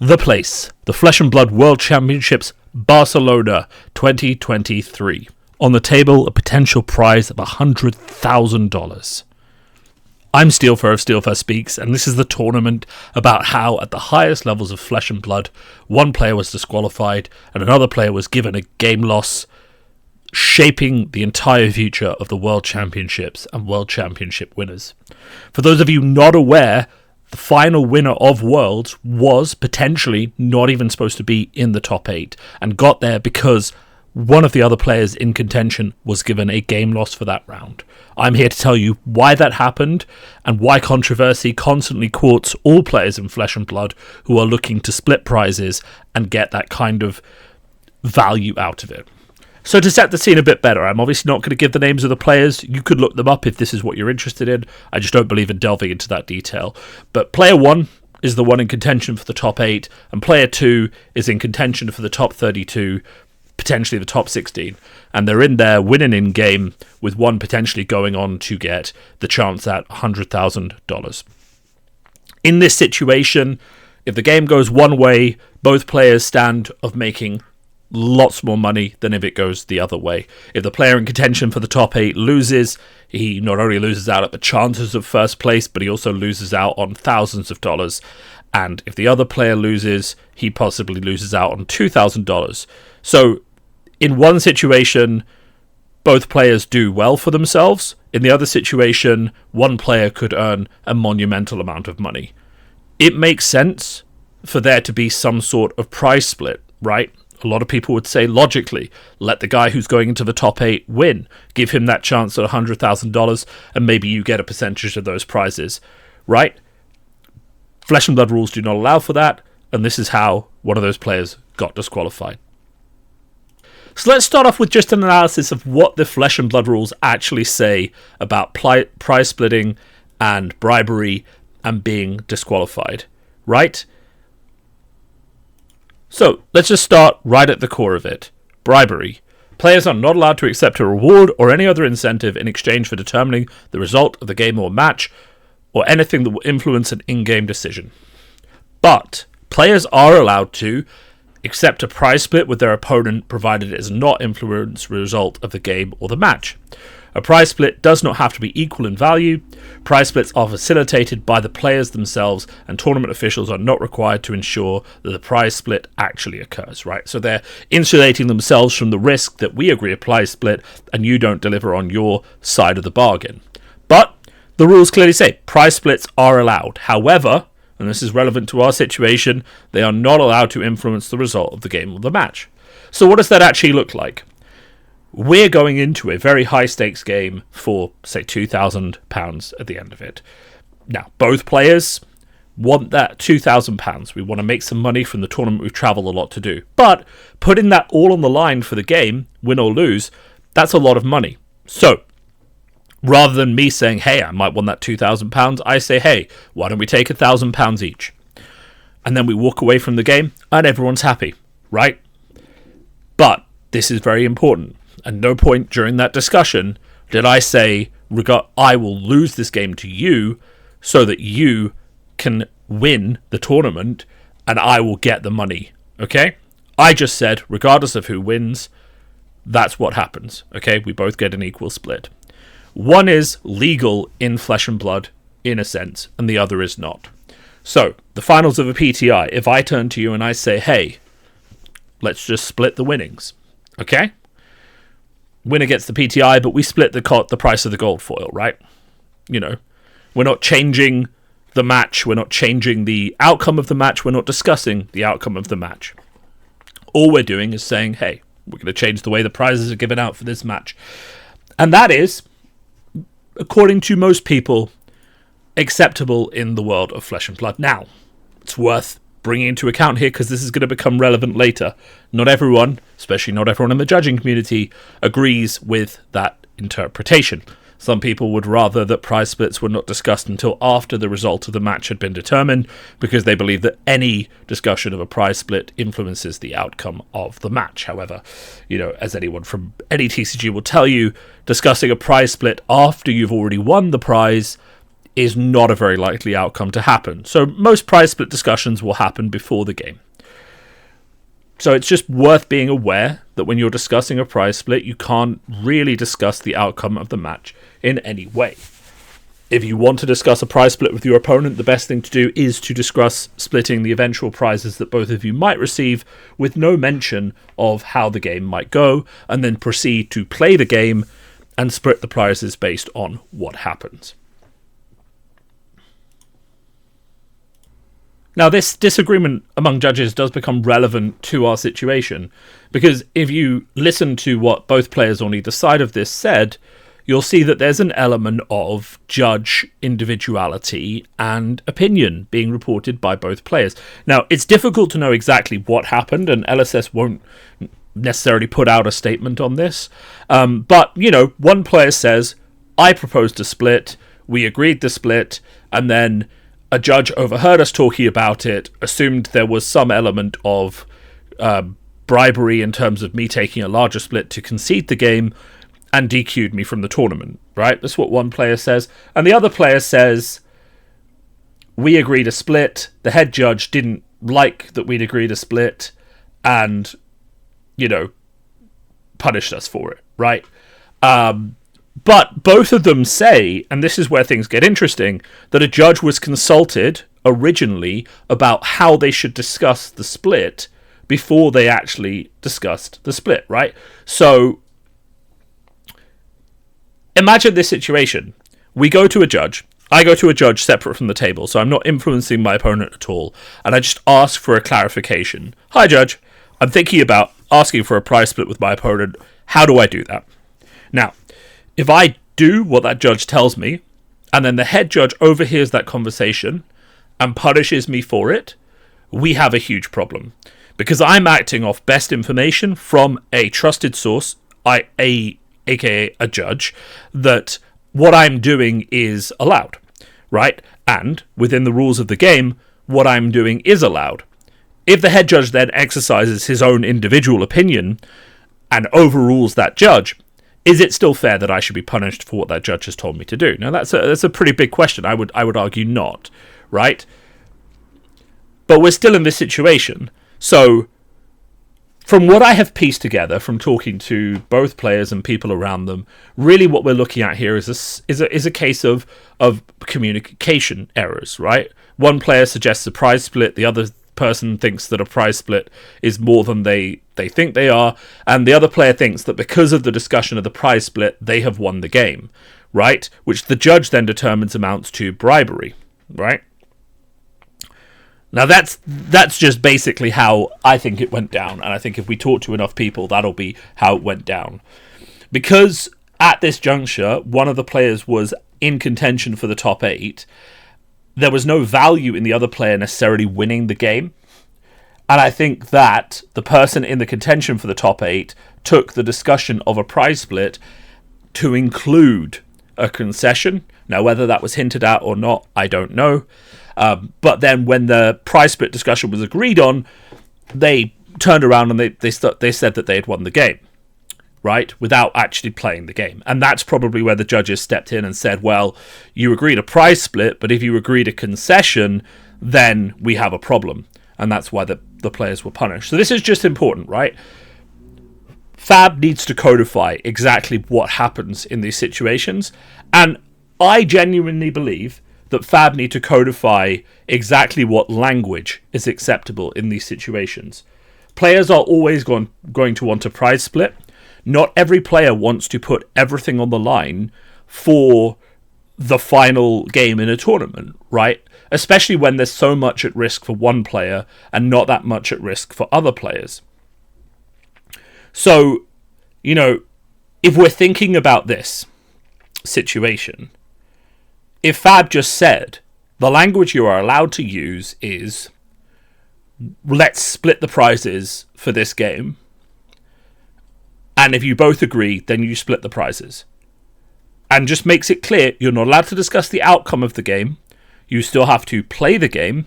The place, the Flesh and Blood World Championships, Barcelona 2023. On the table, a potential prize of $100,000. I'm Steelfur of Steelfur Speaks, and this is the tournament about how, at the highest levels of Flesh and Blood, one player was disqualified and another player was given a game loss, shaping the entire future of the World Championships and World Championship winners. For those of you not aware, the final winner of Worlds was potentially not even supposed to be in the top 8 and got there because one of the other players in contention was given a game loss for that round. I'm here to tell you why that happened and why controversy constantly courts all players in Flesh and Blood who are looking to split prizes and get that kind of value out of it. So to set the scene a bit better, I'm obviously not going to give the names of the players. You could look them up if this is what you're interested in. I just don't believe in delving into that detail. But player 1 is the one in contention for the top 8, and player 2 is in contention for the top 32, potentially the top 16. And they're in there winning in game, with one potentially going on to get the chance at $100,000. In this situation, if the game goes one way, both players stand of making lots more money than if it goes the other way. If the player in contention for the top 8 loses, he not only loses out at the chances of first place, but he also loses out on thousands of dollars. And if the other player loses, he possibly loses out on $2,000. So in one situation, both players do well for themselves. In the other situation, one player could earn a monumental amount of money. It makes sense for there to be some sort of prize split, right? A lot of people would say, logically, let the guy who's going into the top 8 win. Give him that chance at $100,000, and maybe you get a percentage of those prizes, right? Flesh and Blood rules do not allow for that, and this is how one of those players got disqualified. So let's start off with just an analysis of what the Flesh and Blood rules actually say about prize splitting and bribery and being disqualified, right? So, let's just start right at the core of it. Bribery. Players are not allowed to accept a reward or any other incentive in exchange for determining the result of the game or match, or anything that will influence an in-game decision. But, players are allowed to accept a prize split with their opponent provided it does not influence the result of the game or the match. A prize split does not have to be equal in value. Prize splits are facilitated by the players themselves, and tournament officials are not required to ensure that the prize split actually occurs, right? So they're insulating themselves from the risk that we agree a prize split and you don't deliver on your side of the bargain. But the rules clearly say prize splits are allowed. However, and this is relevant to our situation, they are not allowed to influence the result of the game or the match. So what does that actually look like? We're going into a very high-stakes game for, say, £2,000 at the end of it. Now, both players want that £2,000. We want to make some money from the tournament we've travelled a lot to do. But putting that all on the line for the game, win or lose, that's a lot of money. So, rather than me saying, hey, I might want that £2,000, I say, hey, why don't we take £1,000 each? And then we walk away from the game, and everyone's happy, right? But this is very important. At no point during that discussion did I say, I will lose this game to you so that you can win the tournament and I will get the money, okay? I just said, regardless of who wins, that's what happens, okay? We both get an equal split. One is legal in Flesh and Blood, in a sense, and the other is not. So, the finals of a PTI, if I turn to you and I say, hey, let's just split the winnings, okay? Winner gets the PTI, but we split the price of the gold foil, right? You know, we're not changing the match. We're not changing the outcome of the match. We're not discussing the outcome of the match. All we're doing is saying, hey, we're going to change the way the prizes are given out for this match. And that is, according to most people, acceptable in the world of Flesh and Blood. Now, it's worth bringing into account here because this is going to become relevant later. Not everyone, especially not everyone in the judging community, agrees with that interpretation. Some people would rather that prize splits were not discussed until after the result of the match had been determined because they believe that any discussion of a prize split influences the outcome of the match. However, you know, as anyone from any TCG will tell you, discussing a prize split after you've already won the prize is not a very likely outcome to happen. So most prize split discussions will happen before the game. So it's just worth being aware that when you're discussing a prize split, you can't really discuss the outcome of the match in any way. If you want to discuss a prize split with your opponent, the best thing to do is to discuss splitting the eventual prizes that both of you might receive with no mention of how the game might go, and then proceed to play the game and split the prizes based on what happens. Now, this disagreement among judges does become relevant to our situation, because if you listen to what both players on either side of this said, you'll see that there's an element of judge individuality and opinion being reported by both players. Now, it's difficult to know exactly what happened, and LSS won't necessarily put out a statement on this. But, one player says, I proposed a split, we agreed to split, and then a judge overheard us talking about it, assumed there was some element of bribery in terms of me taking a larger split to concede the game, and DQ'd me from the tournament, right? That's what one player says. And the other player says, we agreed to split, the head judge didn't like that we'd agreed to split, and, punished us for it, right? But both of them say, and this is where things get interesting, that a judge was consulted originally about how they should discuss the split before they actually discussed the split, right? So imagine this situation. We go to a judge. I go to a judge separate from the table, so I'm not influencing my opponent at all, and I just ask for a clarification. Hi, judge. I'm thinking about asking for a prize split with my opponent. How do I do that? Now, if I do what that judge tells me, and then the head judge overhears that conversation and punishes me for it, we have a huge problem. Because I'm acting off best information from a trusted source, aka a judge, that what I'm doing is allowed, right? And within the rules of the game, what I'm doing is allowed. If the head judge then exercises his own individual opinion and overrules that judge, is it still fair that I should be punished for what that judge has told me to do? Now, that's a pretty big question. I would argue not, right? But we're still in this situation. So, from what I have pieced together from talking to both players and people around them, really what we're looking at here is a case of communication errors, right? One player suggests a prize split, the other person thinks that a prize split is more than they think they are, and the other player thinks that because of the discussion of the prize split, they have won the game, right? Which the judge then determines amounts to bribery, right? Now that's just basically how I think it went down, and I think if we talk to enough people, that'll be how it went down. Because at this juncture, one of the players was in contention for the top 8, there was no value in the other player necessarily winning the game. And I think that the person in the contention for the top 8 took the discussion of a prize split to include a concession. Now, whether that was hinted at or not, I don't know. But then when the prize split discussion was agreed on, they turned around and they said that they had won the game, right? Without actually playing the game. And that's probably where the judges stepped in and said, well, you agreed a prize split, but if you agreed a concession, then we have a problem. And that's why the players were punished. So this is just important, right? Fab needs to codify exactly what happens in these situations. And I genuinely believe that Fab need to codify exactly what language is acceptable in these situations. Players are always going to want a prize split. Not every player wants to put everything on the line for the final game in a tournament, right? Especially when there's so much at risk for one player and not that much at risk for other players. So, if we're thinking about this situation, if Fab just said, the language you are allowed to use is, let's split the prizes for this game, and if you both agree, then you split the prizes. And just makes it clear, you're not allowed to discuss the outcome of the game, you still have to play the game,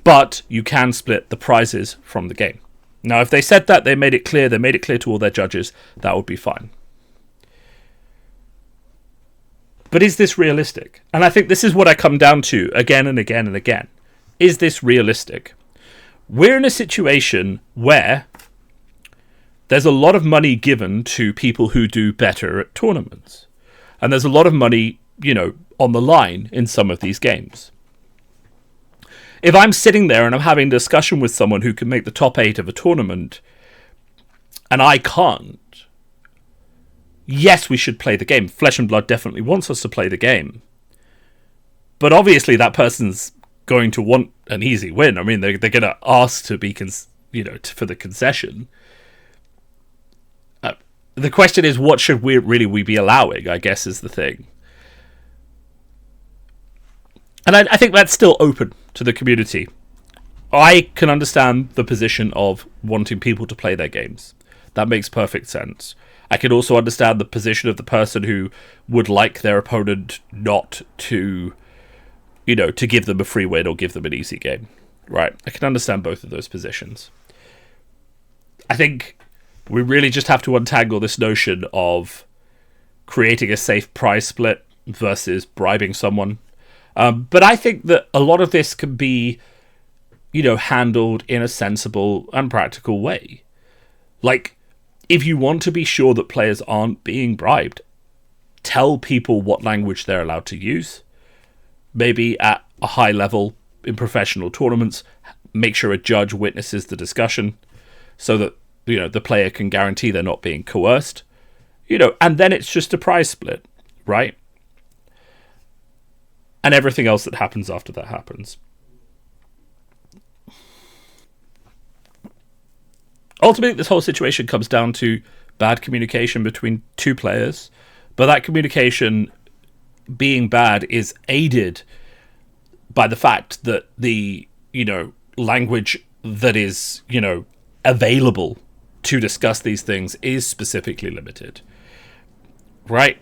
but you can split the prizes from the game. Now, if they said that, they made it clear to all their judges, that would be fine. But is this realistic? And I think this is what I come down to again and again and again. Is this realistic? We're in a situation where there's a lot of money given to people who do better at tournaments. And there's a lot of money, on the line in some of these games. If I'm sitting there and I'm having a discussion with someone who can make the top 8 of a tournament, and I can't, yes, we should play the game. Flesh and Blood definitely wants us to play the game. But obviously that person's going to want an easy win. I mean, they're going to ask to be, for the concession. The question is, what should we be allowing, I guess, is the thing. And I think that's still open to the community. I can understand the position of wanting people to play their games. That makes perfect sense. I can also understand the position of the person who would like their opponent not to, to give them a free win or give them an easy game. Right? I can understand both of those positions. I think we really just have to untangle this notion of creating a safe prize split versus bribing someone. But I think that a lot of this can be, handled in a sensible and practical way. Like, if you want to be sure that players aren't being bribed, tell people what language they're allowed to use. Maybe at a high level in professional tournaments, make sure a judge witnesses the discussion so that, the player can guarantee they're not being coerced. And then it's just a prize split, right? And everything else that happens after that happens. Ultimately, this whole situation comes down to bad communication between two players, but that communication being bad is aided by the fact that the, language that is, available to discuss these things is specifically limited, right?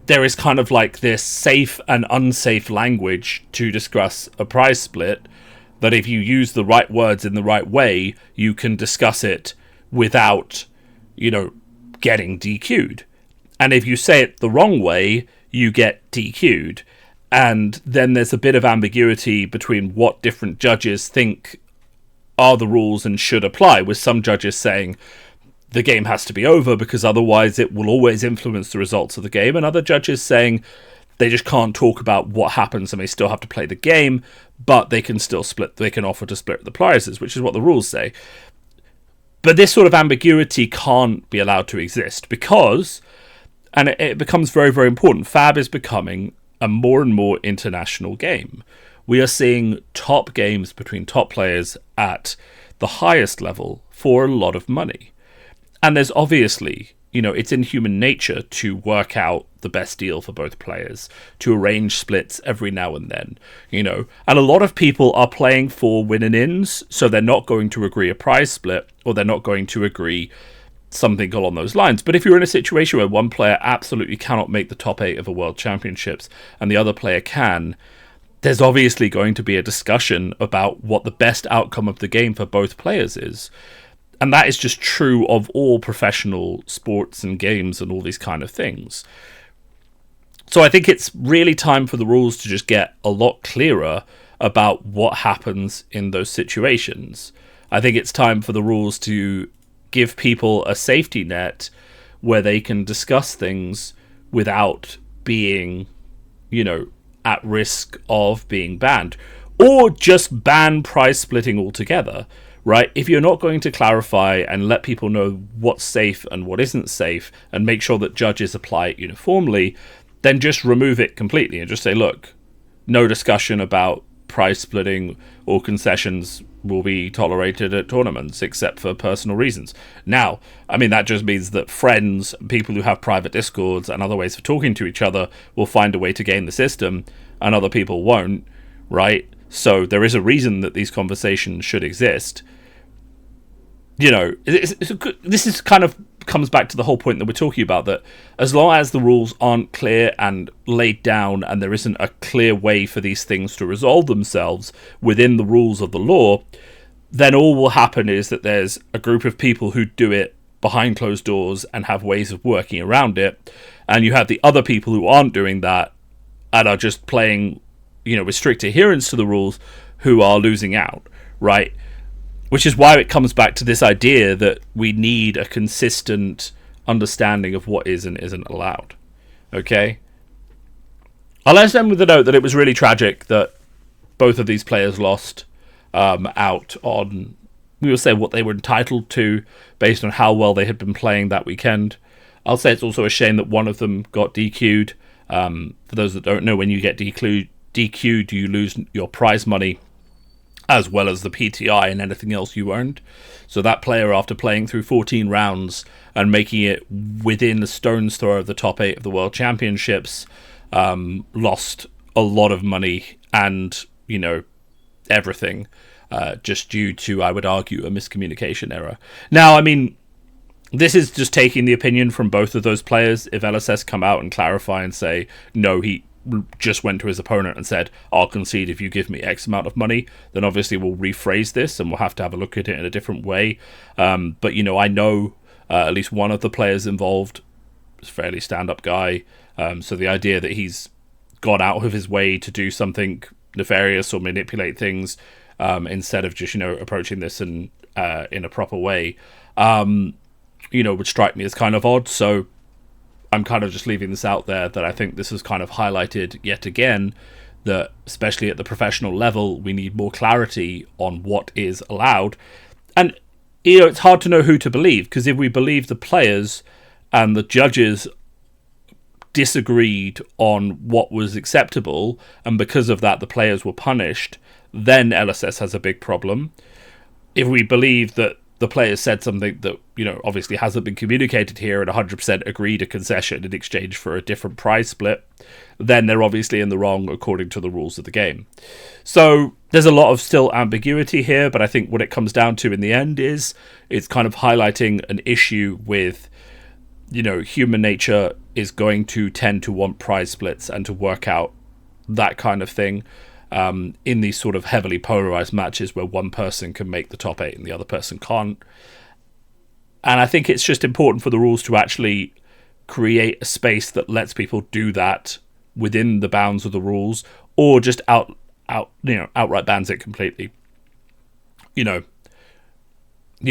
There is kind of like this safe and unsafe language to discuss a prize split, that if you use the right words in the right way, you can discuss it without, getting DQ'd. And if you say it the wrong way, you get DQ'd. And then there's a bit of ambiguity between what different judges think are the rules and should apply, with some judges saying the game has to be over because otherwise it will always influence the results of the game, and other judges saying they just can't talk about what happens and they still have to play the game, but they can still offer to split the prizes, which is what the rules say. But this sort of ambiguity can't be allowed to exist because, and it becomes very, very important, FAB is becoming a more and more international game. We are seeing top games between top players at the highest level for a lot of money. And there's obviously, it's in human nature to work out the best deal for both players, to arrange splits every now and then, And a lot of people are playing for win and ins, so they're not going to agree a prize split, or they're not going to agree something along those lines. But if you're in a situation where one player absolutely cannot make the top 8 of a World Championships and the other player can, there's obviously going to be a discussion about what the best outcome of the game for both players is. And that is just true of all professional sports and games and all these kind of things. So I think it's really time for the rules to just get a lot clearer about what happens in those situations. I think it's time for the rules to give people a safety net where they can discuss things without being, at risk of being banned, or just ban prize splitting altogether, right? If you're not going to clarify and let people know what's safe and what isn't safe and make sure that judges apply it uniformly, then just remove it completely and just say, look, no discussion about prize splitting or concessions will be tolerated at tournaments except for personal reasons. Now, I mean, that just means that friends, people who have private discords and other ways of talking to each other will find a way to game the system and other people won't, right? So there is a reason that these conversations should exist. This is kind of comes back to the whole point that we're talking about, that as long as the rules aren't clear and laid down and there isn't a clear way for these things to resolve themselves within the rules of the law, then all will happen is that there's a group of people who do it behind closed doors and have ways of working around it. And you have the other people who aren't doing that and are just playing, with strict adherence to the rules, who are losing out, right? Which is why it comes back to this idea that we need a consistent understanding of what is and isn't allowed. Okay? I'll end with the note that it was really tragic that both of these players lost out on, we will say, what they were entitled to based on how well they had been playing that weekend. I'll say it's also a shame that one of them got DQ'd. For those that don't know, when you get DQ'd, you lose your prize money as well as the PTI and anything else you earned. So that player, after playing through 14 rounds and making it within a stone's throw of the top 8 of the World Championships, lost a lot of money and, everything, just due to, I would argue, a miscommunication error. Now, I mean, this is just taking the opinion from both of those players. If LSS come out and clarify and say, no, he just went to his opponent and said, I'll concede if you give me X amount of money, then obviously we'll rephrase this and we'll have to have a look at it in a different way. But, I know at least one of the players involved is a fairly stand-up guy. So the idea that he's gone out of his way to do something nefarious or manipulate things instead of just, approaching this in a proper way, would strike me as kind of odd. So I'm kind of just leaving this out there, that I think this has kind of highlighted yet again that, especially at the professional level, we need more clarity on what is allowed. And, it's hard to know who to believe, because if we believe the players and the judges disagreed on what was acceptable, and because of that the players were punished, then LSS has a big problem. If we believe that the players said something that, obviously hasn't been communicated here and 100% agreed a concession in exchange for a different prize split, then they're obviously in the wrong according to the rules of the game. So there's a lot of still ambiguity here, but I think what it comes down to in the end is it's kind of highlighting an issue with, human nature is going to tend to want prize splits and to work out that kind of thing. In these sort of heavily polarized matches where one person can make the top 8 and the other person can't. And I think it's just important for the rules to actually create a space that lets people do that within the bounds of the rules, or just outright bans it completely. You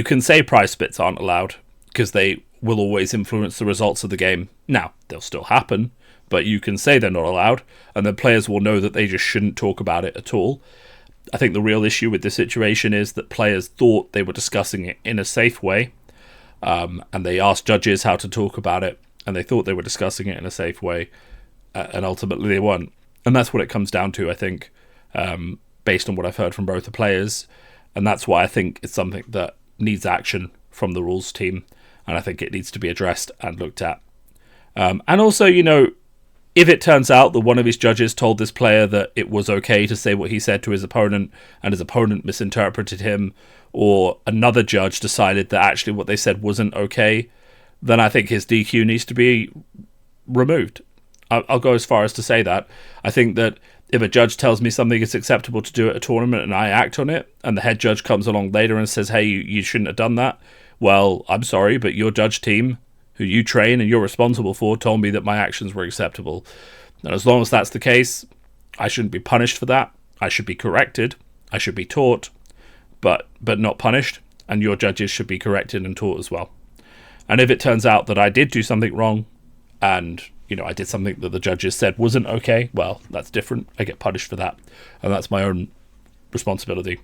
can say prize splits aren't allowed because they will always influence the results of the game. Now, they'll still happen, but you can say they're not allowed, and then players will know that they just shouldn't talk about it at all. I think the real issue with this situation is that players thought they were discussing it in a safe way, and they asked judges how to talk about it, and they thought they were discussing it in a safe way, and ultimately they weren't. And that's what it comes down to, I think, based on what I've heard from both the players, and that's why I think it's something that needs action from the rules team, and I think it needs to be addressed and looked at. And also, if it turns out that one of his judges told this player that it was okay to say what he said to his opponent, and his opponent misinterpreted him, or another judge decided that actually what they said wasn't okay, then I think his DQ needs to be removed. I'll go as far as to say that. I think that if a judge tells me something is acceptable to do at a tournament and I act on it, and the head judge comes along later and says, hey, you shouldn't have done that, well, I'm sorry, but your judge team, who you train and you're responsible for, told me that my actions were acceptable. And as long as that's the case, I shouldn't be punished for that. I should be corrected. I should be taught, but not punished. And your judges should be corrected and taught as well. And if it turns out that I did do something wrong, and I did something that the judges said wasn't okay, well, that's different. I get punished for that, and that's my own responsibility.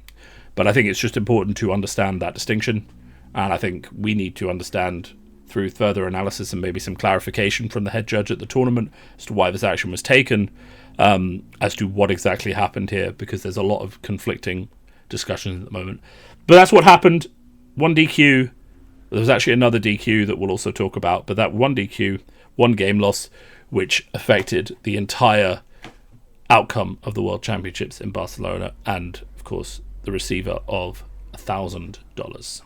But I think it's just important to understand that distinction, and I think we need to understand, through further analysis and maybe some clarification from the head judge at the tournament as to why this action was taken, as to what exactly happened here, because there's a lot of conflicting discussions at the moment. But that's what happened. One DQ. There was actually another DQ that we'll also talk about, but that one DQ, one game loss, which affected the entire outcome of the World Championships in Barcelona, and, of course, the receiver of $1,000.